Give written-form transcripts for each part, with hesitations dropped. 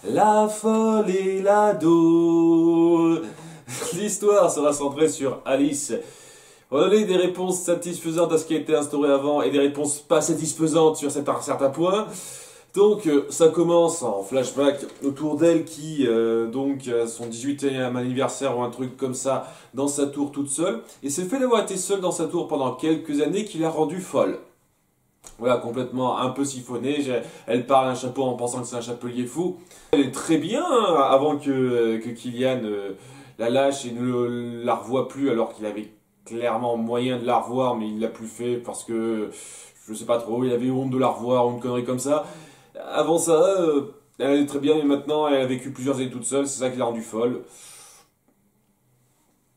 La folle et l'ado. L'histoire sera centrée sur Alice. On va donner des réponses satisfaisantes à ce qui a été instauré avant et des réponses pas satisfaisantes sur certains points. Donc ça commence en flashback autour d'elle qui donc a son 18e anniversaire ou un truc comme ça dans sa tour toute seule. Et c'est le fait d'avoir été seule dans sa tour pendant quelques années qui l'a rendue folle. Voilà, complètement un peu siphonnée. Elle parle un chapeau en pensant que c'est un chapelier fou. Elle est très bien hein, avant que Kylian la lâche et ne la revoie plus alors qu'il avait clairement moyen de la revoir mais il l'a plus fait parce que je sais pas trop, il avait honte de la revoir ou une connerie comme ça. Avant ça, elle allait très bien mais maintenant elle a vécu plusieurs années toute seule, c'est ça qui l'a rendue folle.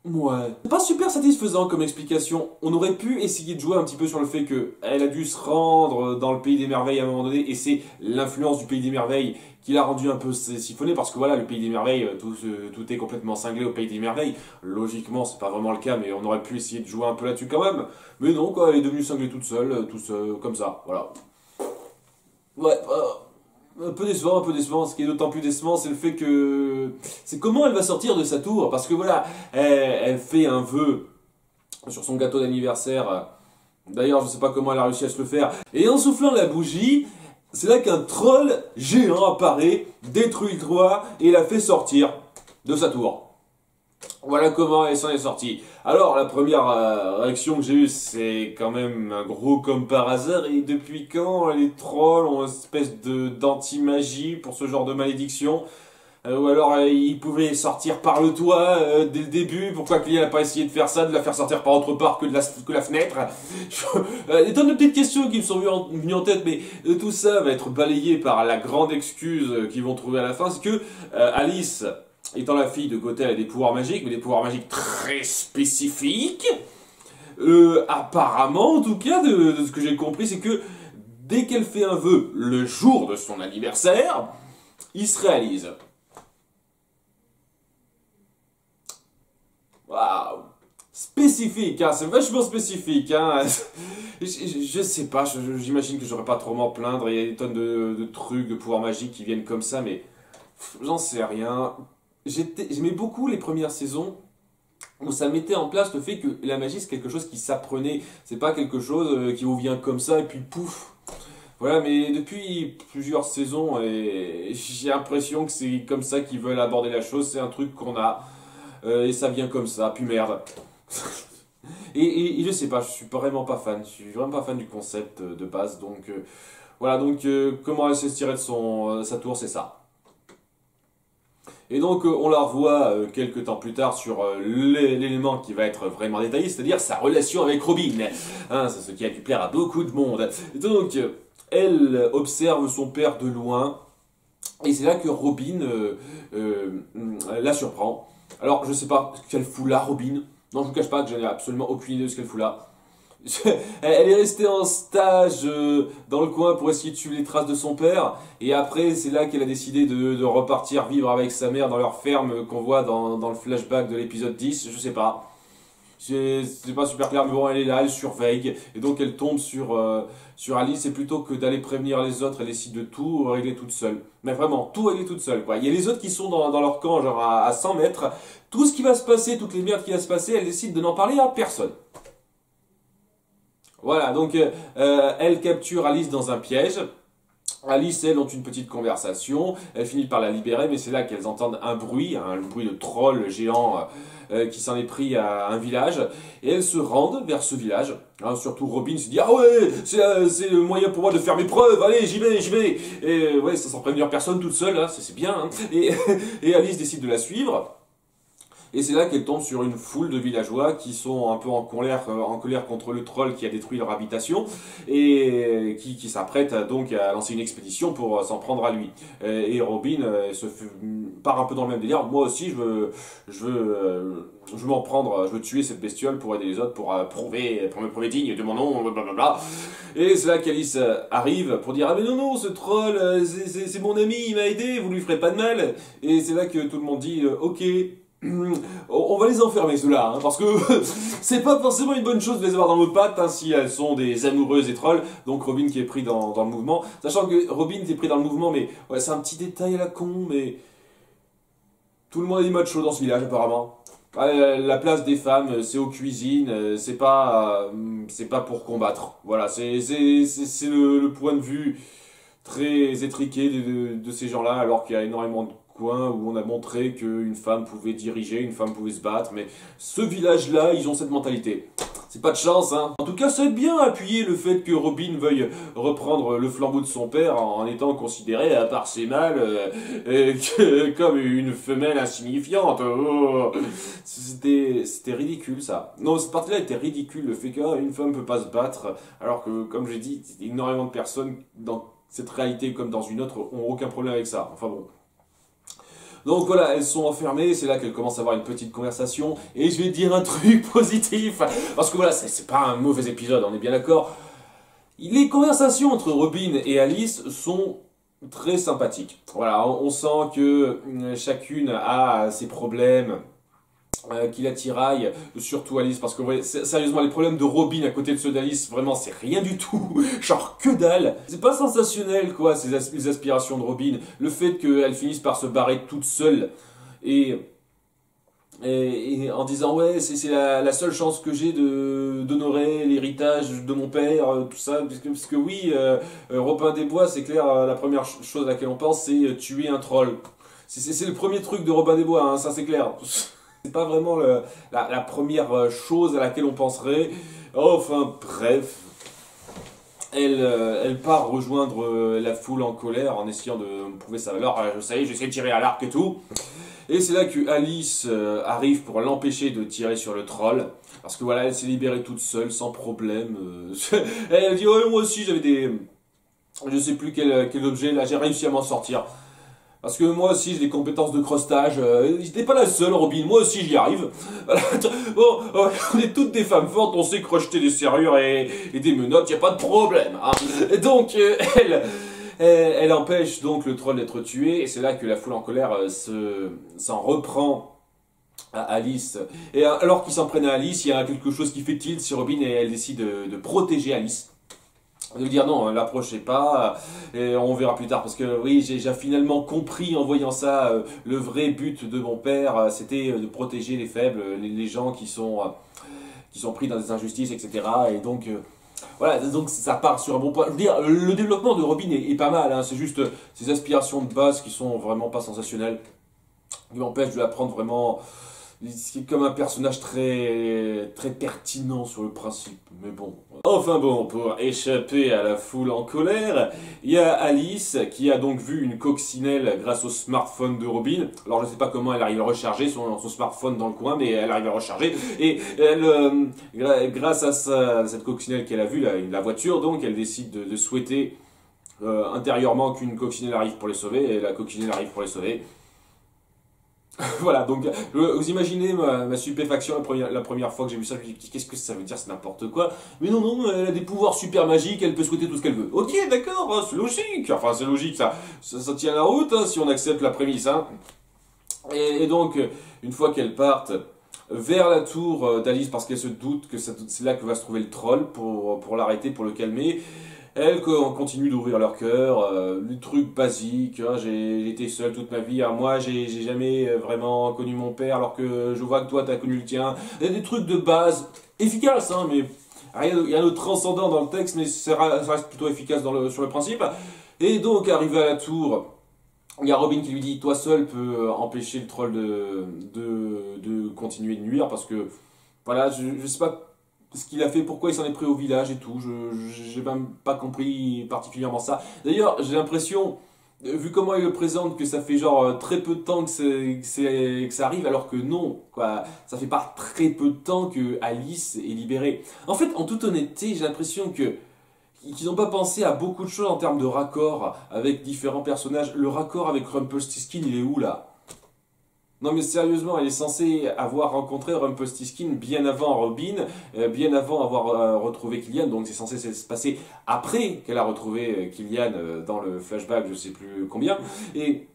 Ouais. C'est pas super satisfaisant comme explication. On aurait pu essayer de jouer un petit peu sur le fait que elle a dû se rendre dans le pays des merveilles à un moment donné et c'est l'influence du pays des merveilles qui l'a rendu un peu siphonné parce que voilà, le pays des merveilles, tout est complètement cinglé au pays des merveilles. Logiquement, c'est pas vraiment le cas, mais on aurait pu essayer de jouer un peu là-dessus quand même. Mais non, quoi, elle est devenue cinglée toute seule, comme ça, voilà. Ouais, un peu décevant, un peu décevant. Ce qui est d'autant plus décevant, c'est le fait que... C'est comment elle va sortir de sa tour. Parce que voilà, elle fait un vœu sur son gâteau d'anniversaire. D'ailleurs, je sais pas comment elle a réussi à se le faire. Et en soufflant la bougie, c'est là qu'un troll géant apparaît, détruit le toit et la fait sortir de sa tour. Voilà comment elle s'en est sortie. Alors, la première réaction que j'ai eue, c'est quand même un gros comme par hasard. Et depuis quand les trolls ont une espèce d'anti-magie pour ce genre de malédiction ou alors ils pouvaient sortir par le toit dès le début. Pourquoi Clé n'a pas essayé de faire ça, de la faire sortir par autre part que la fenêtre. Des tonnes de petites questions qui me sont venues en tête, mais tout ça va être balayé par la grande excuse qu'ils vont trouver à la fin. C'est que Alice... Étant la fille de Gothel, elle a des pouvoirs magiques, mais des pouvoirs magiques très spécifiques. Apparemment, en tout cas, de ce que j'ai compris, c'est que dès qu'elle fait un vœu le jour de son anniversaire, il se réalise. Waouh! Spécifique, hein, c'est vachement spécifique. Hein. Je sais pas, j'imagine que j'aurais pas trop m'en plaindre. Il y a des tonnes de trucs, de pouvoirs magiques qui viennent comme ça, mais j'en sais rien. J'aimais beaucoup les premières saisons où ça mettait en place le fait que la magie c'est quelque chose qui s'apprenait, c'est pas quelque chose qui vous vient comme ça et puis pouf. Voilà, mais depuis plusieurs saisons, j'ai l'impression que c'est comme ça qu'ils veulent aborder la chose, c'est un truc qu'on a et ça vient comme ça, puis merde. Et je sais pas, je suis vraiment pas fan, je suis vraiment pas fan du concept de base, donc voilà, donc comment elle s'est tirée de sa tour, c'est ça. Et donc on la revoit quelques temps plus tard sur l'élément qui va être vraiment détaillé, c'est-à-dire sa relation avec Robin. Hein, c'est ce qui a dû plaire à beaucoup de monde. Et donc elle observe son père de loin, et c'est là que Robin la surprend. Alors je sais pas ce qu'elle fout là, Robin. Non, je vous cache pas que j'en ai absolument aucune idée de ce qu'elle fout là. Elle est restée en stage dans le coin pour essayer de suivre les traces de son père. Et après, c'est là qu'elle a décidé de repartir vivre avec sa mère dans leur ferme qu'on voit dans le flashback de l'épisode 10. Je sais pas. C'est pas super clair, mais bon, elle est là, elle surveille. Et donc, elle tombe sur Alice. Et plutôt que d'aller prévenir les autres, elle décide de tout régler toute seule. Mais vraiment, tout régler toute seule, quoi. Il y a les autres qui sont dans leur camp, genre à 100 mètres. Tout ce qui va se passer, toutes les merdes qui vont se passer, elle décide de n'en parler à personne. Voilà, donc elle capture Alice dans un piège. Alice et elle ont une petite conversation, elle finit par la libérer, mais c'est là qu'elles entendent un bruit, hein, le bruit de troll géant qui s'en est pris à un village, et elles se rendent vers ce village. Hein, surtout Robin se dit ah ouais, c'est le moyen pour moi de faire mes preuves, allez j'y vais, j'y vais. Et ouais, sans prévenir personne toute seule, hein, c'est bien. Hein. Et Alice décide de la suivre. Et c'est là qu'elle tombe sur une foule de villageois qui sont un peu en colère contre le troll qui a détruit leur habitation et qui s'apprête donc à lancer une expédition pour s'en prendre à lui. Et Robin part un peu dans le même délire. Moi aussi, je veux m'en prendre, je veux tuer cette bestiole pour aider les autres, pour me prouver digne de mon nom, blablabla. Et c'est là qu'Alice arrive pour dire ah mais non, ce troll, c'est mon ami, il m'a aidé, vous lui ferez pas de mal. Et c'est là que tout le monde dit ok. On va les enfermer ceux-là, hein, parce que c'est pas forcément une bonne chose de les avoir dans nos pattes, hein, si elles sont des amoureuses et trolls. Donc Robin qui est pris dans le mouvement, sachant que Robin est pris dans le mouvement, mais ouais, c'est un petit détail à la con, mais tout le monde est macho dans ce village apparemment. La place des femmes, c'est aux cuisines, c'est pas pour combattre. Voilà, c'est le point de vue très étriqué de ces gens-là, alors qu'il y a énormément de coins où on a montré qu'une femme pouvait diriger, une femme pouvait se battre, mais ce village-là, ils ont cette mentalité. C'est pas de chance, hein. En tout cas, ça a bien appuyé le fait que Robin veuille reprendre le flambeau de son père en étant considéré, à part ses mâles, comme une femelle insignifiante. Oh. C'était ridicule, ça. Non, cette partie-là était ridicule, le fait qu'une femme peut pas se battre, alors que, comme j'ai dit, énormément de personnes dans cette réalité comme dans une autre ont aucun problème avec ça. Enfin bon. Donc voilà, elles sont enfermées, c'est là qu'elles commencent à avoir une petite conversation, et je vais dire un truc positif, parce que voilà, c'est pas un mauvais épisode, on est bien d'accord. Les conversations entre Robin et Alice sont très sympathiques. Voilà, on sent que chacune a ses problèmes, qui la tiraille, surtout Alice, parce que ouais, sérieusement, les problèmes de Robin à côté de ceux d'Alice, vraiment, c'est rien du tout, genre que dalle. C'est pas sensationnel, quoi, les aspirations de Robin, le fait qu'elle finisse par se barrer toute seule, et en disant, ouais, c'est la seule chance que j'ai d'honorer l'héritage de mon père, tout ça, parce que oui, Robin des Bois, c'est clair, la première chose à laquelle on pense, c'est tuer un troll. C'est le premier truc de Robin des Bois, hein, ça c'est clair. C'est pas vraiment la première chose à laquelle on penserait. Enfin, bref. Elle part rejoindre la foule en colère en essayant de prouver sa valeur. Ça y est, j'essaie de tirer à l'arc et tout. Et c'est là que Alice arrive pour l'empêcher de tirer sur le troll. Parce que voilà, elle s'est libérée toute seule, sans problème. Elle dit, ouais, moi aussi j'avais des... Je sais plus quel objet, là j'ai réussi à m'en sortir. Parce que moi aussi j'ai des compétences de crostage, j'étais pas la seule Robin, moi aussi j'y arrive. Voilà. Bon, on est toutes des femmes fortes, on sait crocheter des serrures et des menottes, y a pas de problème. Hein. Et donc elle empêche donc le troll d'être tué, et c'est là que la foule en colère s'en reprend à Alice. Et alors qu'ils s'en prennent à Alice, il y a quelque chose qui fait tilt sur Robin et elle décide de protéger Alice. De lui dire non, l'approchez pas, et on verra plus tard, parce que oui, j'ai finalement compris en voyant ça, le vrai but de mon père, c'était de protéger les faibles, les gens qui sont pris dans des injustices, etc. Et donc, voilà, donc ça part sur un bon point. Je veux dire, le développement de Robin est pas mal, hein, c'est juste ses aspirations de base qui sont vraiment pas sensationnelles, qui m'empêchent de la prendre vraiment... C'est comme un personnage très pertinent sur le principe, mais bon. Enfin bon, pour échapper à la foule en colère, il y a Alice qui a donc vu une coccinelle grâce au smartphone de Robin. Alors je sais pas comment elle arrive à recharger son smartphone dans le coin, mais elle arrive à recharger. Et elle, grâce à cette coccinelle qu'elle a vue, la voiture, donc elle décide de souhaiter intérieurement qu'une coccinelle arrive pour les sauver, et la coccinelle arrive pour les sauver. Voilà, donc vous imaginez ma stupéfaction la première fois que j'ai vu ça, je me dis qu'est-ce que ça veut dire, c'est n'importe quoi. Mais non, elle a des pouvoirs super magiques, elle peut souhaiter tout ce qu'elle veut. Ok, d'accord, c'est logique, enfin c'est logique, ça tient la route hein, si on accepte la prémisse. Hein. Et donc, une fois qu'elles partent vers la tour d'Alice, parce qu'elle se doute que c'est là que va se trouver le troll pour l'arrêter, pour le calmer, elles continuent d'ouvrir leur cœur, les trucs basiques, hein, j'ai été seule toute ma vie, hein, moi j'ai jamais vraiment connu mon père alors que je vois que toi t'as connu le tien, des trucs de base, efficaces, hein, mais rien de transcendant dans le texte, mais ça reste plutôt efficace sur le principe. Et donc arrivé à la tour, il y a Robin qui lui dit, toi seul peux empêcher le troll de continuer de nuire, parce que voilà, je sais pas ce qu'il a fait, pourquoi il s'en est pris au village et tout, j'ai même pas compris particulièrement ça. D'ailleurs, j'ai l'impression, vu comment il le présente, que ça fait genre très peu de temps que ça arrive, alors que non, quoi, ça fait pas très peu de temps que Alice est libérée. En fait, en toute honnêteté, j'ai l'impression qu'ils n'ont pas pensé à beaucoup de choses en termes de raccord avec différents personnages. Le raccord avec Rumpelstiltskin, il est où là ? Non mais sérieusement, elle est censée avoir rencontré Rumpelstiltskin bien avant Robin, bien avant avoir retrouvé Killian, donc c'est censé se passer après qu'elle a retrouvé Killian dans le flashback, je sais plus combien. Et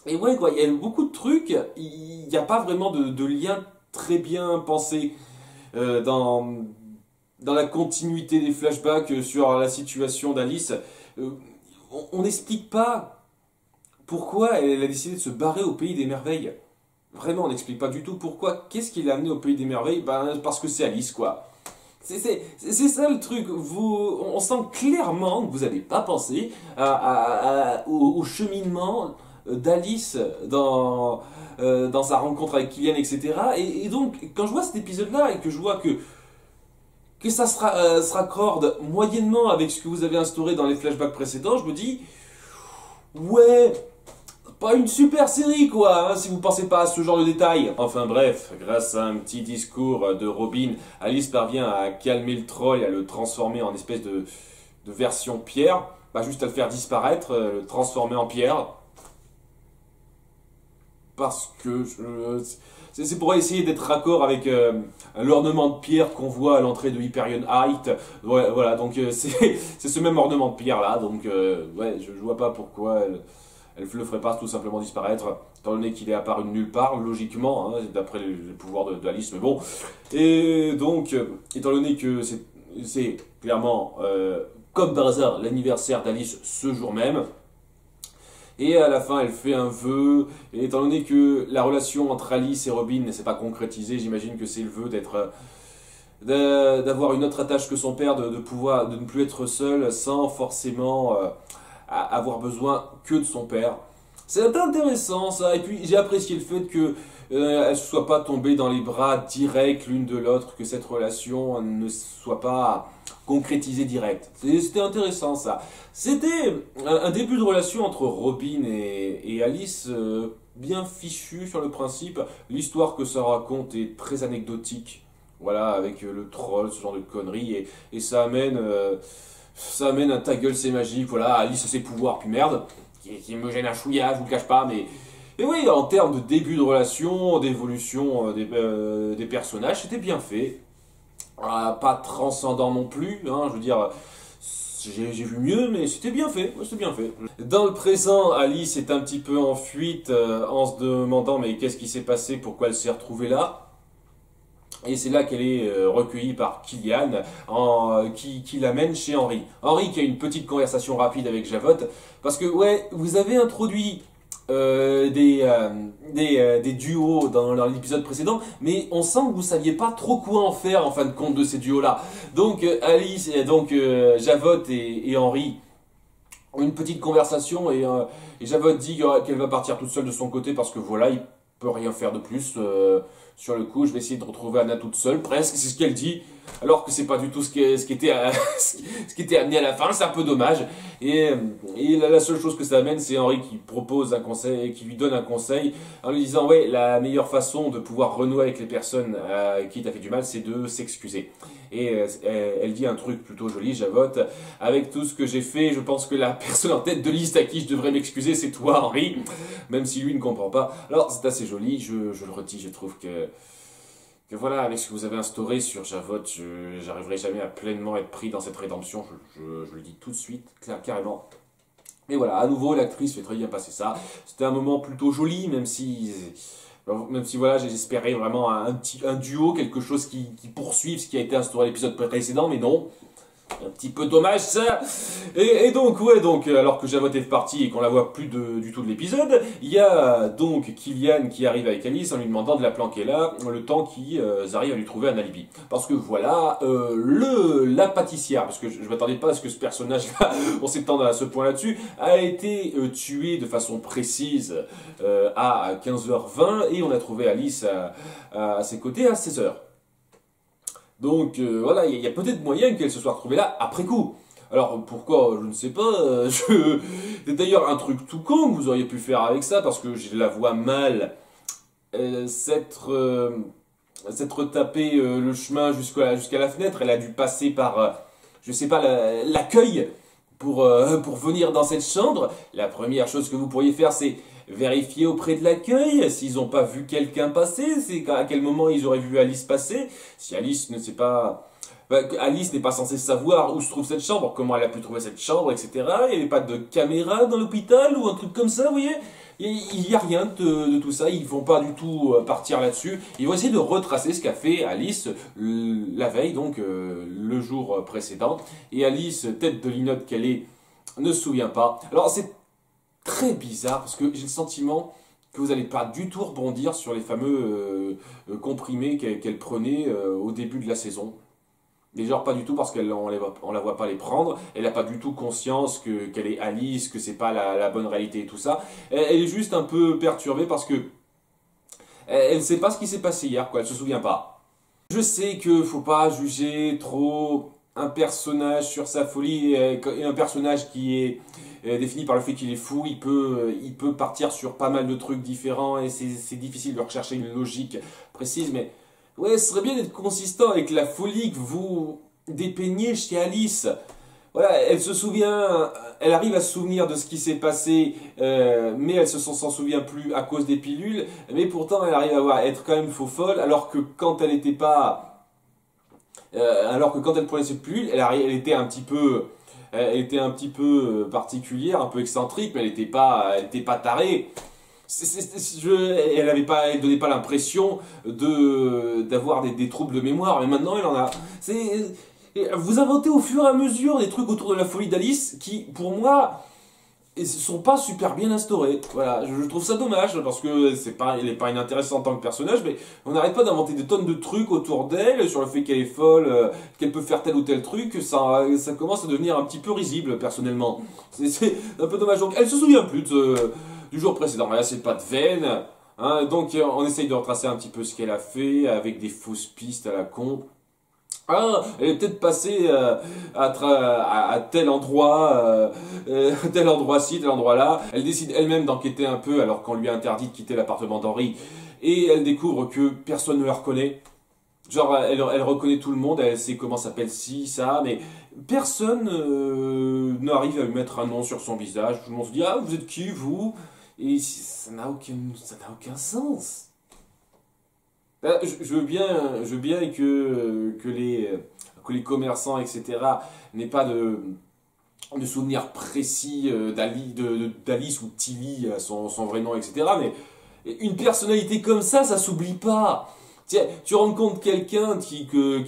Et ouais, quoi, il y a beaucoup de trucs, il n'y a pas vraiment de lien très bien pensé dans la continuité des flashbacks sur la situation d'Alice. On n'explique pas pourquoi elle a décidé de se barrer au pays des merveilles. Vraiment, on n'explique pas du tout pourquoi. Qu'est-ce qui l'a amené au pays des merveilles? Ben, parce que c'est Alice, quoi. C'est ça le truc. On sent clairement que vous n'avez pas pensé au cheminement d'Alice dans sa rencontre avec Kylian, etc. Et donc, quand je vois cet épisode-là et que je vois que ça se raccorde moyennement avec ce que vous avez instauré dans les flashbacks précédents, je me dis, ouais, pas une super série quoi, hein, si vous pensez pas à ce genre de détails. Enfin bref, grâce à un petit discours de Robin, Alice parvient à calmer le troll et à le transformer en espèce de version pierre. Pas juste à le faire disparaître, le transformer en pierre. Parce que c'est pour essayer d'être raccord avec l'ornement de pierre qu'on voit à l'entrée de Hyperion Height. Ouais, voilà, donc c'est ce même ornement de pierre là, donc ouais, je vois pas pourquoi elle ne le ferait pas tout simplement disparaître, étant donné qu'il est apparu de nulle part, logiquement, hein, d'après les pouvoirs d'Alice, mais bon. Et donc, étant donné que c'est clairement, comme par hasard, l'anniversaire d'Alice ce jour même, et à la fin, elle fait un vœu, et étant donné que la relation entre Alice et Robin ne s'est pas concrétisée, j'imagine que c'est le vœu d'avoir une autre attache que son père, de ne plus être seul sans forcément avoir besoin que de son père. C'est intéressant ça, et puis j'ai apprécié le fait que elle ne soit pas tombée dans les bras directs l'une de l'autre, que cette relation ne soit pas concrétisée direct. C'était intéressant ça. C'était un début de relation entre Robin et Alice bien fichu sur le principe. L'histoire que ça raconte est très anecdotique. Voilà, avec le troll, ce genre de conneries, et ça amène un ta gueule c'est magique, voilà, Alice a ses pouvoirs, puis merde, qui me gêne un chouïa, je vous le cache pas, mais... Et oui, en termes de début de relation, d'évolution des personnages, c'était bien fait. Pas transcendant non plus, hein, je veux dire, j'ai vu mieux, mais c'était bien fait, ouais, c'était bien fait. Dans le présent, Alice est un petit peu en fuite, en se demandant mais qu'est-ce qui s'est passé, pourquoi elle s'est retrouvée là. Et c'est là qu'elle est recueillie par Kylian, qui l'amène chez Henry. Henry qui a une petite conversation rapide avec Javotte, parce que ouais, vous avez introduit des duos dans l'épisode précédent, mais on sent que vous saviez pas trop quoi en faire en fin de compte de ces duos-là. Donc Alice, Javotte et Henry ont une petite conversation et Javotte dit qu'elle va partir toute seule de son côté parce que voilà, il peut rien faire de plus. Sur le coup, je vais essayer de retrouver Anna toute seule, presque, c'est ce qu'elle dit, alors que c'est pas du tout ce qui était amené à la fin, c'est un peu dommage. Et la seule chose que ça amène, c'est Henry qui propose un conseil, qui lui donne un conseil, en lui disant, ouais, la meilleure façon de pouvoir renouer avec les personnes à qui t'as fait du mal, c'est de s'excuser. Et elle dit un truc plutôt joli, Javotte, avec tout ce que j'ai fait, je pense que la personne en tête de liste à qui je devrais m'excuser, c'est toi, Henry, même si lui ne comprend pas. Alors, c'est assez joli, je le redis, je trouve que voilà, avec ce que vous avez instauré sur Javotte, j'arriverai jamais à pleinement être pris dans cette rédemption, je le dis tout de suite, carrément. Mais voilà, à nouveau, l'actrice fait très bien passer ça. C'était un moment plutôt joli, même si voilà, j'espérais vraiment un duo, quelque chose qui poursuive ce qui a été instauré à l'épisode précédent, mais non. Un petit peu dommage ça. Et donc ouais, donc alors que Javotte est parti et qu'on la voit plus du tout de l'épisode, il y a donc Kylian qui arrive avec Alice en lui demandant de la planquer là, le temps qu'ils arrivent à lui trouver un alibi. Parce que voilà, la pâtissière, parce que je m'attendais pas à ce que ce personnage-là, on s'étende à ce point là-dessus, a été tué de façon précise à 15h20 et on a trouvé Alice à ses côtés à 16h. Donc voilà, il y a peut-être moyen qu'elle se soit retrouvée là après coup. Alors pourquoi, je ne sais pas. C'est d'ailleurs un truc tout con que vous auriez pu faire avec ça, parce que je la vois mal s'être tapé le chemin jusqu'à la fenêtre. Elle a dû passer par, je sais pas, l'accueil pour venir dans cette chambre. La première chose que vous pourriez faire, c'est vérifier auprès de l'accueil s'ils n'ont pas vu quelqu'un passer, c'est à quel moment ils auraient vu Alice passer. Si Alice ne sait pas... Alice n'est pas censée savoir où se trouve cette chambre, comment elle a pu trouver cette chambre, etc. Il n'y avait pas de caméra dans l'hôpital ou un truc comme ça, vous voyez. Il n'y a rien de tout ça, ils vont pas du tout partir là-dessus. Ils vont essayer de retracer ce qu'a fait Alice la veille, donc le jour précédent. Et Alice, tête de linotte qu'elle est, ne se souvient pas. Alors c'est très bizarre parce que j'ai le sentiment que vous n'allez pas du tout rebondir sur les fameux comprimés qu'elle prenait au début de la saison. Mais genre pas du tout parce qu'on la voit pas les prendre, elle n'a pas du tout conscience qu'elle est Alice, que c'est pas la bonne réalité et tout ça. Elle est juste un peu perturbée parce que elle ne sait pas ce qui s'est passé hier, quoi, elle se souvient pas. Je sais que faut pas juger trop un personnage sur sa folie, et un personnage qui est défini par le fait qu'il est fou, il peut partir sur pas mal de trucs différents et c'est difficile de rechercher une logique précise, mais ouais, ce serait bien d'être consistant avec la folie que vous dépeignez chez Alice. Voilà, elle se souvient, elle arrive à se souvenir de ce qui s'est passé, mais elle s'en souvient plus à cause des pilules, mais pourtant elle arrive à être quand même faux folle, alors que quand elle était pas, alors que quand elle prenait cette pilule, elle était un petit peu, particulière, un peu excentrique, mais elle était pas tarée. Elle donnait pas l'impression d'avoir des troubles de mémoire, mais maintenant elle en a. Vous inventez au fur et à mesure des trucs autour de la folie d'Alice qui, pour moi, sont pas super bien instaurés. Voilà, je trouve ça dommage parce que elle est pas inintéressante en tant que personnage, mais on n'arrête pas d'inventer des tonnes de trucs autour d'elle sur le fait qu'elle est folle, qu'elle peut faire tel ou tel truc. Ça commence à devenir un petit peu risible personnellement. C'est un peu dommage. Donc elle se souvient plus du jour précédent. Là, c'est pas de veine. Hein, donc on essaye de retracer un petit peu ce qu'elle a fait avec des fausses pistes à la con. Ah, elle est peut-être passée à tel endroit, tel endroit-ci, tel endroit-là. Elle décide elle-même d'enquêter un peu alors qu'on lui a interdit de quitter l'appartement d'Henri. Et elle découvre que personne ne la reconnaît. Genre, elle reconnaît tout le monde, elle sait comment s'appelle ci, ça, mais personne n'arrive à lui mettre un nom sur son visage. Tout le monde se dit, ah, vous êtes qui, vous? Et ça n'a aucun sens. Je veux bien que les commerçants, etc., n'aient pas de souvenirs précis d'Alice ou Tilly, son vrai nom, etc. Mais une personnalité comme ça s'oublie pas. Tiens, tu rencontres quelqu'un qui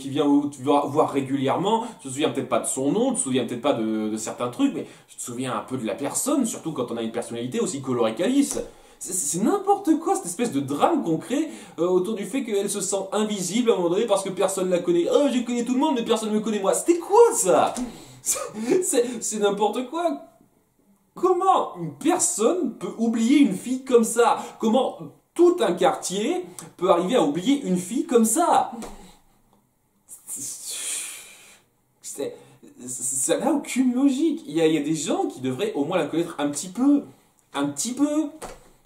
vient te voir régulièrement, tu te souviens peut-être pas de son nom, tu te souviens peut-être pas de certains trucs, mais tu te souviens un peu de la personne, surtout quand on a une personnalité aussi colorée qu'Alice. C'est n'importe quoi cette espèce de drame qu'on crée autour du fait qu'elle se sent invisible à un moment donné parce que personne la connaît. Oh, je connais tout le monde mais personne ne me connaît moi. C'était quoi ça? C'est n'importe quoi. Comment une personne peut oublier une fille comme ça? Comment tout un quartier peut arriver à oublier une fille comme ça? Ça n'a aucune logique. Il y a des gens qui devraient au moins la connaître un petit peu. Un petit peu.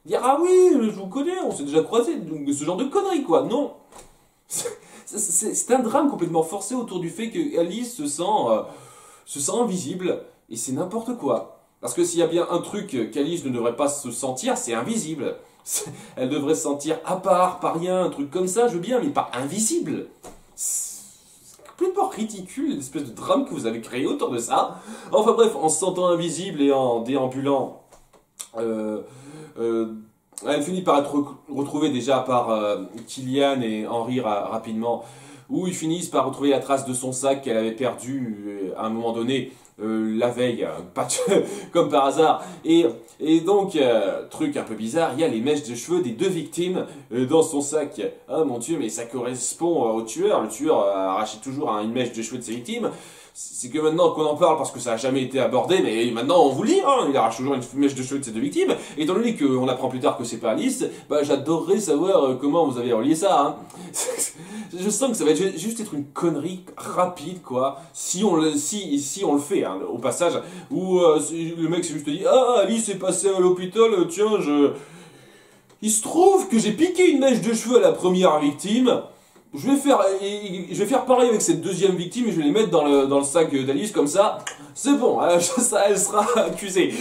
Dire ah oui, je vous connais, on s'est déjà croisés, donc ce genre de conneries quoi, non. C'est un drame complètement forcé autour du fait que Alice se sent invisible, et c'est n'importe quoi. Parce que s'il y a bien un truc qu'Alice ne devrait pas se sentir, c'est invisible. Elle devrait se sentir à part, pas rien, un truc comme ça, je veux bien, mais pas invisible. C'est complètement ridicule, l'espèce de drame que vous avez créé autour de ça. Enfin bref, en se sentant invisible et en déambulant... elle finit par être retrouvée déjà par Killian et Henri rapidement, où ils finissent par retrouver la trace de son sac qu'elle avait perdu à un moment donné, la veille, comme par hasard. Et donc, truc un peu bizarre, il y a les mèches de cheveux des deux victimes dans son sac. Ah mon Dieu, mais ça correspond au tueur. Le tueur arrachait toujours une mèche de cheveux de ses victimes. C'est que maintenant qu'on en parle parce que ça a jamais été abordé, mais maintenant on vous le dit, hein, il arrache toujours une mèche de cheveux de ses deux victimes. Et étant donné qu'on apprend plus tard que c'est pas Alice, bah j'adorerais savoir comment vous avez relié ça. Hein. Je sens que ça va juste être une connerie rapide, quoi. Si on le fait, hein, au passage, où le mec s'est juste dit, ah Alice est passée à l'hôpital, tiens, il se trouve que j'ai piqué une mèche de cheveux à la première victime. Je vais faire pareil avec cette deuxième victime et je vais les mettre dans le sac d'Alice comme ça. C'est bon, elle sera accusée.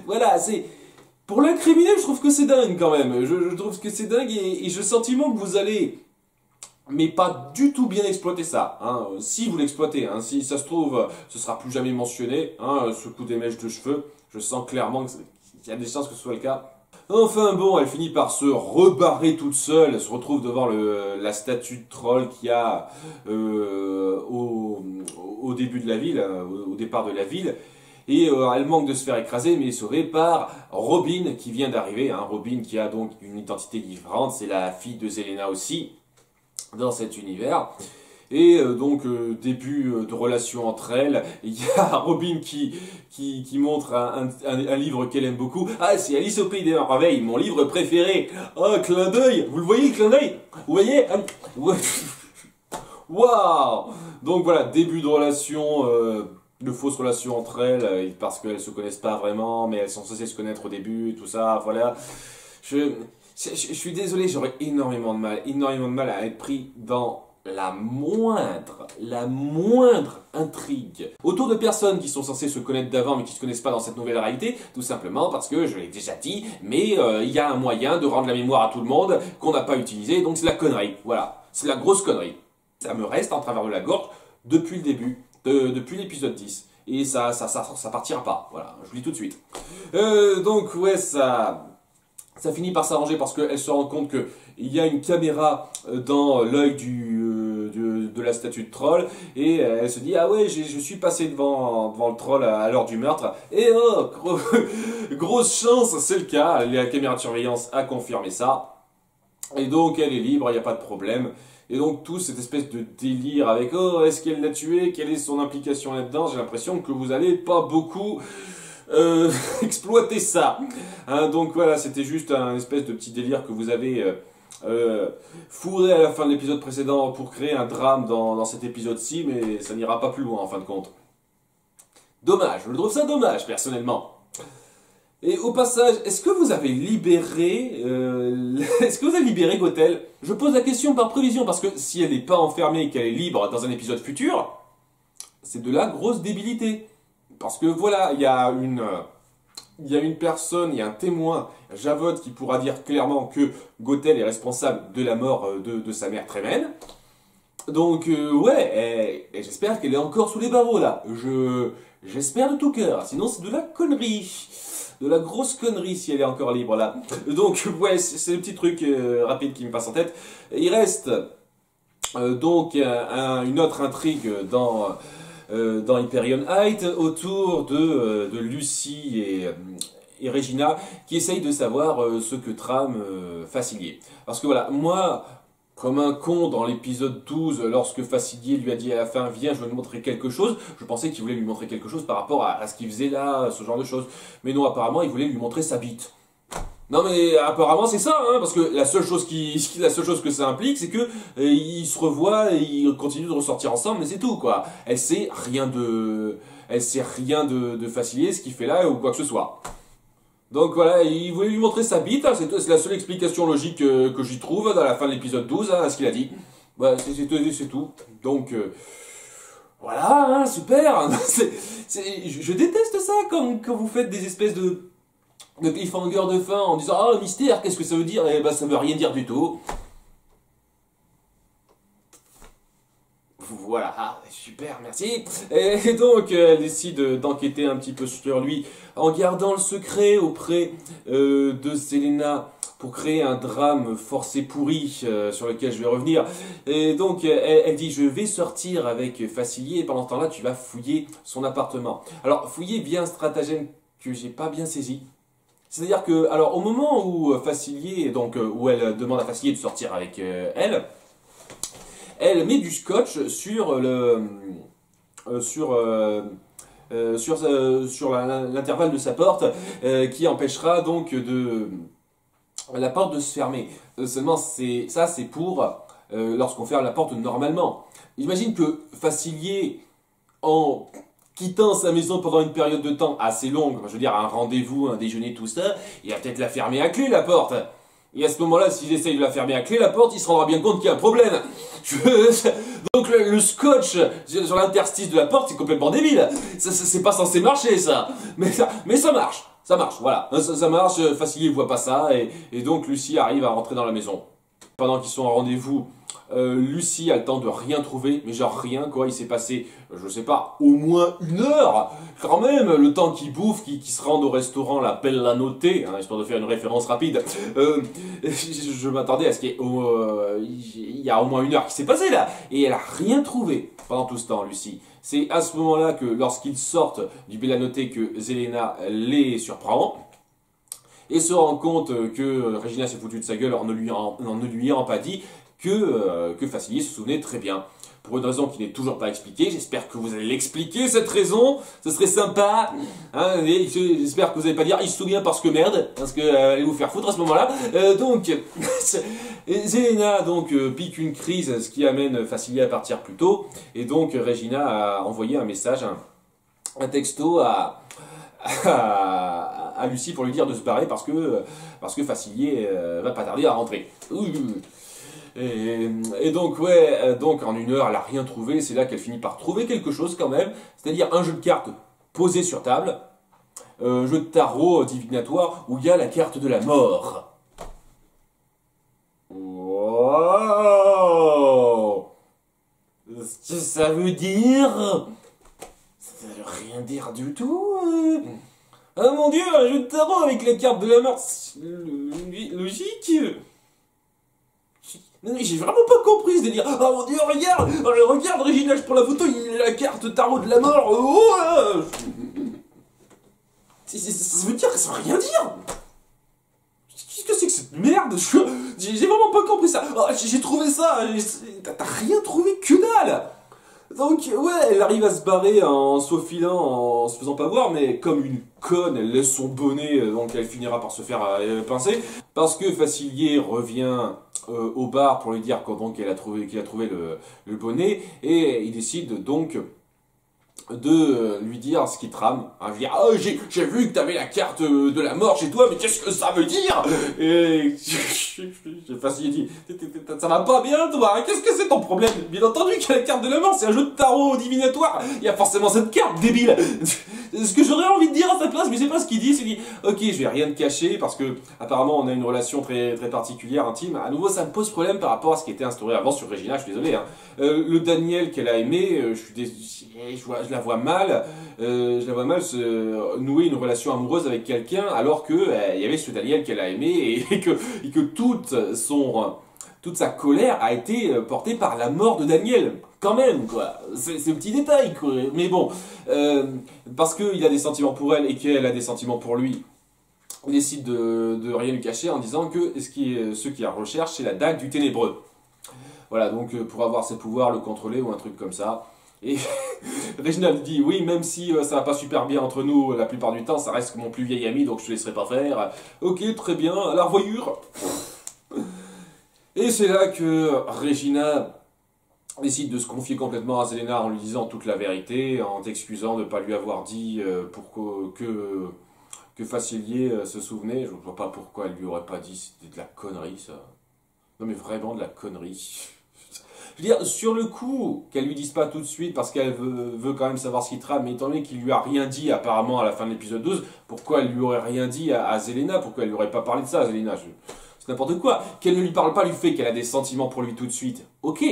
Voilà, pour l'incriminer, je trouve que c'est dingue quand même. Je trouve que c'est dingue et j'ai le sentiment que vous allez, mais pas du tout bien exploiter ça. Hein. Si vous l'exploitez, hein, si ça se trouve, ce sera plus jamais mentionné. Hein, ce coup des mèches de cheveux, je sens clairement qu'il Il y a des chances que ce soit le cas. Enfin bon, elle finit par se rebarrer toute seule, elle se retrouve devant la statue de troll qu'il y a au début de la ville, au départ de la ville. Et elle manque de se faire écraser, mais est sauvée par Robin qui vient d'arriver. Hein. Robin qui a donc une identité différente, c'est la fille de Zelena aussi dans cet univers. Et donc, début de relation entre elles, il y a Robin qui montre un livre qu'elle aime beaucoup. Ah, c'est Alice au Pays des Merveilles, mon livre préféré. Oh, clin d'œil. Vous le voyez, le clin d'œil? Vous voyez? Waouh! Donc voilà, début de relation, de fausses relations entre elles, parce qu'elles se connaissent pas vraiment, mais elles sont censées se connaître au début, tout ça, voilà. Je suis désolé, j'aurais énormément de mal à être pris dans la moindre intrigue autour de personnes qui sont censées se connaître d'avant mais qui se connaissent pas dans cette nouvelle réalité, tout simplement parce que, je l'ai déjà dit, mais il y a un moyen de rendre la mémoire à tout le monde qu'on n'a pas utilisé, donc c'est la connerie, voilà, c'est la grosse connerie. Ça me reste en travers de la gorge depuis le début, depuis l'épisode 10, et ça partira pas, voilà, je vous le dis tout de suite. Donc ouais, ça finit par s'arranger parce qu'elle se rend compte qu'il y a une caméra dans l'œil de la statue de troll et elle se dit ah ouais je suis passé devant le troll à l'heure du meurtre et oh grosse chance c'est le cas, la caméra de surveillance a confirmé ça et donc elle est libre, il n'y a pas de problème. Et donc tout cette espèce de délire avec oh est-ce qu'elle l'a tué, quelle est son implication là-dedans, j'ai l'impression que vous allez pas beaucoup exploiter ça. Hein, donc voilà, c'était juste un espèce de petit délire que vous avez fourré à la fin de l'épisode précédent pour créer un drame dans cet épisode-ci, mais ça n'ira pas plus loin en fin de compte. Dommage, je trouve ça dommage personnellement. Et au passage, est-ce que vous avez libéré Gothel? Je pose la question par prévision, parce que si elle n'est pas enfermée et qu'elle est libre dans un épisode futur, c'est de la grosse débilité. Parce que voilà, il y a une personne, il y a un témoin, Javod, qui pourra dire clairement que Gothel est responsable de la mort de sa mère Treven. Donc ouais, et j'espère qu'elle est encore sous les barreaux là. J'espère de tout cœur, sinon c'est de la connerie. De la grosse connerie si elle est encore libre là. Donc ouais, c'est le petit truc rapide qui me passe en tête. Il reste donc une autre intrigue dans Hyperion Heights autour de Lucy et Regina qui essayent de savoir ce que trame Facilier. Parce que voilà, moi, comme un con dans l'épisode 12, lorsque Facilier lui a dit à la fin « Viens, je vais te montrer quelque chose », je pensais qu'il voulait lui montrer quelque chose par rapport à ce qu'il faisait là, ce genre de choses. Mais non, apparemment, il voulait lui montrer sa bite. Non mais apparemment c'est ça, hein, parce que la seule chose que ça implique, c'est que ils se revoient et ils continuent de ressortir ensemble, mais c'est tout quoi. Elle sait rien de Facilier, ce qu'il fait là ou quoi que ce soit. Donc voilà, il voulait lui montrer sa bite, hein, c'est la seule explication logique que j'y trouve dans la fin de l'épisode 12, hein, à ce qu'il a dit. Voilà, c'est tout. Donc voilà, hein, super. Je déteste ça quand vous faites des espèces de cliffhanger de fin en disant ah mystère, qu'est-ce que ça veut dire? Eh ben ça veut rien dire du tout. Voilà, ah, super, merci. Et donc elle décide d'enquêter un petit peu sur lui en gardant le secret auprès de Selena pour créer un drame forcé pourri sur lequel je vais revenir. Et donc elle dit je vais sortir avec Facilier et pendant ce temps-là tu vas fouiller son appartement. Alors fouiller via un stratagème que j'ai pas bien saisi. C'est-à-dire que, alors au moment où Facilier, donc où elle demande à Facilier de sortir avec elle met du scotch sur l'intervalle de sa porte qui empêchera donc la porte de se fermer. Seulement c'est pour lorsqu'on ferme la porte normalement. J'imagine que Facilier en quittant sa maison pendant une période de temps assez longue, je veux dire un rendez-vous, un déjeuner, tout ça, il va peut-être la fermer à clé la porte. Et à ce moment-là, s'il essaye de la fermer à clé la porte, il se rendra bien compte qu'il y a un problème. Donc le scotch sur l'interstice de la porte, c'est complètement débile. C'est pas censé marcher ça. Mais ça marche. Ça marche, voilà. Ça marche, Facilier voit pas ça, et donc Lucie arrive à rentrer dans la maison. Pendant qu'ils sont en rendez-vous Lucie a le temps de rien trouver, mais genre rien quoi, il s'est passé, je sais pas, au moins 1 heure, quand même, le temps qu'il bouffe, qu'il se rende au restaurant La Bella Notée, hein, histoire de faire une référence rapide, je m'attendais à ce qu'il y ait il y a au moins 1 heure qui s'est passée là, et elle a rien trouvé pendant tout ce temps, Lucie. C'est à ce moment-là que lorsqu'ils sortent du Bella Notée que Zelena les surprend, et se rend compte que Regina s'est foutue de sa gueule en ne lui ayant pas dit que Facilier se souvenait très bien. Pour une raison qui n'est toujours pas expliquée, j'espère que vous allez l'expliquer cette raison, ce serait sympa. Hein, j'espère que vous n'allez pas dire il se souvient parce que merde, parce que allez vous faire foutre à ce moment-là. Donc, Zelena donc pique une crise, ce qui amène Facilier à partir plus tôt, et donc Regina a envoyé un message, un texto à Lucie pour lui dire de se barrer parce que Facilier va pas tarder à rentrer. Et donc, ouais, donc en 1 heure, elle a rien trouvé. C'est là qu'elle finit par trouver quelque chose quand même. C'est-à-dire un jeu de cartes posé sur table. Jeu de tarot divinatoire où il y a la carte de la mort. Wow! Ce que ça veut dire? Ça veut rien dire du tout. Ah mon dieu, un jeu de tarot avec la carte de la mort. C'est logique. Non, mais j'ai vraiment pas compris ce délire. Oh mon dieu, regarde, Régina, je prends la photo, il a la carte tarot de la mort. Oh là. Ça veut dire que ça veut rien dire. Qu'est-ce que c'est que cette merde? J'ai vraiment pas compris ça. Oh, j'ai trouvé ça. T'as rien trouvé, que dalle. Donc, ouais, elle arrive à se barrer en se faufilant, en se faisant pas voir, mais comme une conne, elle laisse son bonnet, donc elle finira par se faire pincer. Parce que Facilier revient au bar pour lui dire qu'il a trouvé le bonnet, et il décide donc de lui dire ce qui trame. Hein, je dis, oh, j'ai vu que t'avais la carte de la mort chez toi, mais qu'est-ce que ça veut dire? Et j'ai Facilier dit, ça va pas bien toi, hein, qu'est-ce que c'est ton problème? Bien entendu qu'il y a la carte de la mort, c'est un jeu de tarot divinatoire, il y a forcément cette carte, débile. Ce que j'aurais envie de dire à sa place, mais c'est pas ce qu'il dit, c'est dit, ok, je vais rien te cacher, parce que apparemment on a une relation très, très particulière, intime. À nouveau, ça me pose problème par rapport à ce qui était instauré avant sur Regina, je suis désolé. Hein. Le Daniel qu'elle a aimé, je la vois mal, nouer une relation amoureuse avec quelqu'un, alors que il y avait ce Daniel qu'elle a aimé, et que toute sa colère a été portée par la mort de Daniel. Quand même, quoi. C'est un petit détail, quoi. Mais bon, parce qu'il a des sentiments pour elle et qu'elle a des sentiments pour lui, il décide de rien lui cacher en disant que ce qui la recherche, c'est la dague du ténébreux. Voilà, donc pour avoir ses pouvoirs, le contrôler ou un truc comme ça. Et Reginald dit oui, même si ça va pas super bien entre nous la plupart du temps, ça reste mon plus vieil ami, donc je te laisserai pas faire. Ok, très bien, à la revoyure. Et c'est là que Regina décide de se confier complètement à Zelena en lui disant toute la vérité, en t'excusant de ne pas lui avoir dit que Facilier se souvenait. Je ne vois pas pourquoi elle lui aurait pas dit, c'était de la connerie ça. Non mais vraiment de la connerie. Je veux dire, sur le coup, qu'elle lui dise pas tout de suite parce qu'elle veut quand même savoir ce qu'il trame, mais étant donné qu'il lui a rien dit apparemment à la fin de l'épisode 12, pourquoi elle lui aurait rien dit à Zelena? Pourquoi elle lui aurait pas parlé de ça à Zelena? C'est n'importe quoi. Qu'elle ne lui parle pas du fait qu'elle a des sentiments pour lui tout de suite. Ok.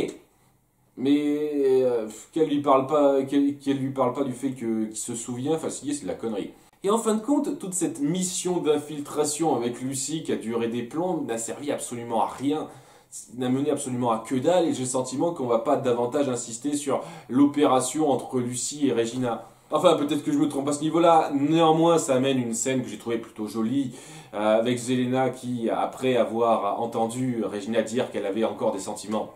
Mais qu'elle lui parle pas du fait qu'il se souvient, Facilier, c'est de la connerie. Et en fin de compte, toute cette mission d'infiltration avec Lucie qui a duré des plombs n'a servi absolument à rien, n'a mené absolument à que dalle, et j'ai le sentiment qu'on va pas davantage insister sur l'opération entre Lucie et Regina. Enfin, peut-être que je me trompe à ce niveau-là, néanmoins ça amène une scène que j'ai trouvée plutôt jolie, avec Zelena qui, après avoir entendu Regina dire qu'elle avait encore des sentiments,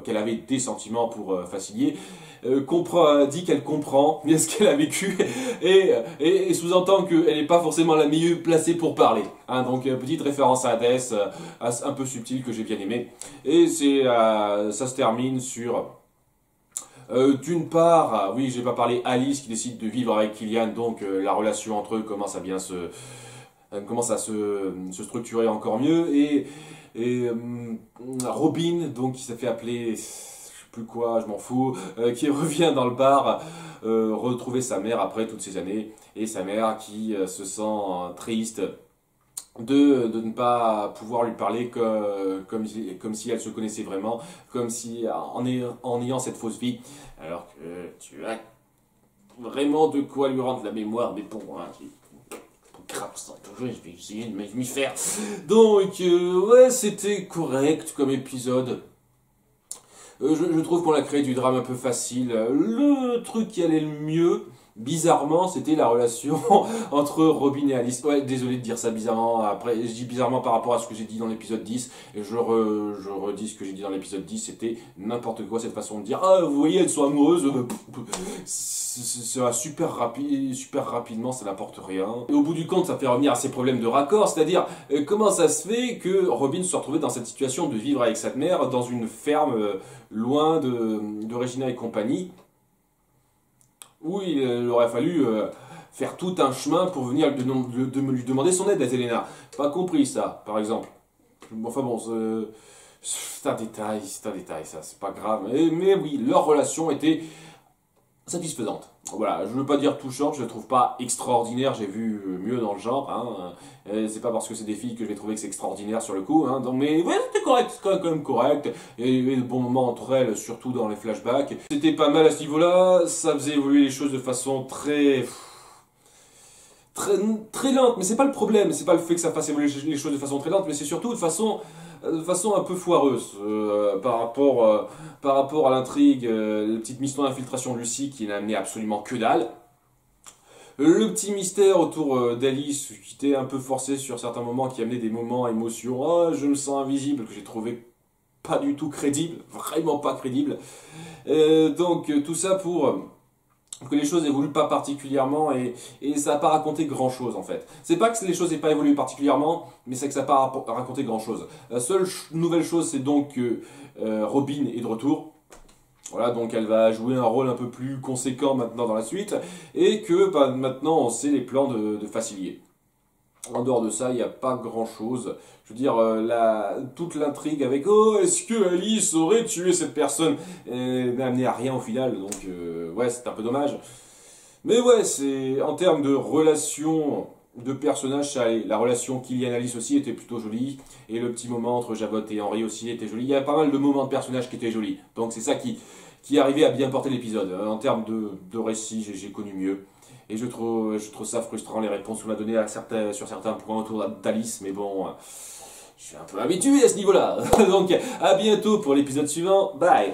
qu'elle avait des sentiments pour Facilier, dit qu'elle comprend bien ce qu'elle a vécu et sous-entend qu'elle n'est pas forcément la mieux placée pour parler. Hein, donc petite référence à Hades, un peu subtile que j'ai bien aimé. Et ça se termine sur... d'une part, oui, j'ai pas parlé, Alice qui décide de vivre avec Killian, donc la relation entre eux commence à se structurer encore mieux, et Robin, donc qui s'est fait appeler, je sais plus quoi, je m'en fous, qui revient dans le bar retrouver sa mère après toutes ces années, et sa mère qui se sent triste de ne pas pouvoir lui parler comme si elle se connaissait vraiment, comme si en ayant cette fausse vie, alors que tu as vraiment de quoi lui rendre la mémoire, mais bon, hein, grave, ça, toujours, je vais essayer de m'y faire. Donc, ouais, c'était correct comme épisode. Je trouve qu'on a créé du drame un peu facile. Le truc qui allait le mieux, bizarrement, c'était la relation entre Robin et Alice. Ouais, désolé de dire ça bizarrement. Après, je dis bizarrement par rapport à ce que j'ai dit dans l'épisode 10. Et je redis ce que j'ai dit dans l'épisode 10. C'était n'importe quoi cette façon de dire. Ah, vous voyez, elles sont amoureuses. Ça va super rapidement, ça n'apporte rien. Et au bout du compte, ça fait revenir à ses problèmes de raccord. C'est-à-dire, comment ça se fait que Robin se soit retrouvé dans cette situation de vivre avec sa mère dans une ferme loin de Regina et compagnie, où il aurait fallu faire tout un chemin pour venir lui demander son aide à Zelena. Pas compris ça, par exemple. Enfin bon, c'est un détail, ça, c'est pas grave. Mais oui, leur relation était satisfaisante. Voilà, je veux pas dire touchante, je la trouve pas extraordinaire, j'ai vu mieux dans le genre, hein. C'est pas parce que c'est des filles que je vais trouver que c'est extraordinaire sur le coup, hein. Donc, mais ouais, c'était correct, c'était quand même correct. Il y avait de bons moments entre elles, surtout dans les flashbacks. C'était pas mal à ce niveau-là, ça faisait évoluer les choses de façon très lente, mais c'est pas le problème, c'est pas le fait que ça fasse évoluer les choses de façon très lente, mais c'est surtout de façon un peu foireuse par rapport à l'intrigue, la petite mission d'infiltration de Lucy qui n'a amené absolument que dalle. Le petit mystère autour d'Alice qui était un peu forcé sur certains moments, qui amenait des moments émotions, oh, je me sens invisible, que j'ai trouvé pas du tout crédible, vraiment pas crédible. Donc tout ça pour que les choses évoluent pas particulièrement et ça n'a pas raconté grand chose en fait. C'est pas que les choses n'aient pas évolué particulièrement, mais c'est que ça n'a pas raconté grand chose. La seule nouvelle chose, c'est donc que Robin est de retour. Voilà, donc elle va jouer un rôle un peu plus conséquent maintenant dans la suite, et que bah, maintenant on sait les plans de Facilier. En dehors de ça, il n'y a pas grand chose. Je veux dire, toute l'intrigue avec oh, est-ce que Alice aurait tué cette personne n'a amené à rien au final, donc ouais, c'est un peu dommage. Mais ouais, c'est en termes de relation de personnages, ça allait. La relation Killian-Alice aussi était plutôt jolie, et le petit moment entre Javotte et Henry aussi était joli. Il y a pas mal de moments de personnages qui étaient jolis, donc c'est ça qui arrivait à bien porter l'épisode. En termes de récit, j'ai connu mieux. Et je trouve ça frustrant les réponses qu'on a données sur certains points autour d'Alice, mais bon, je suis un peu habitué à ce niveau-là. Donc à bientôt pour l'épisode suivant, bye!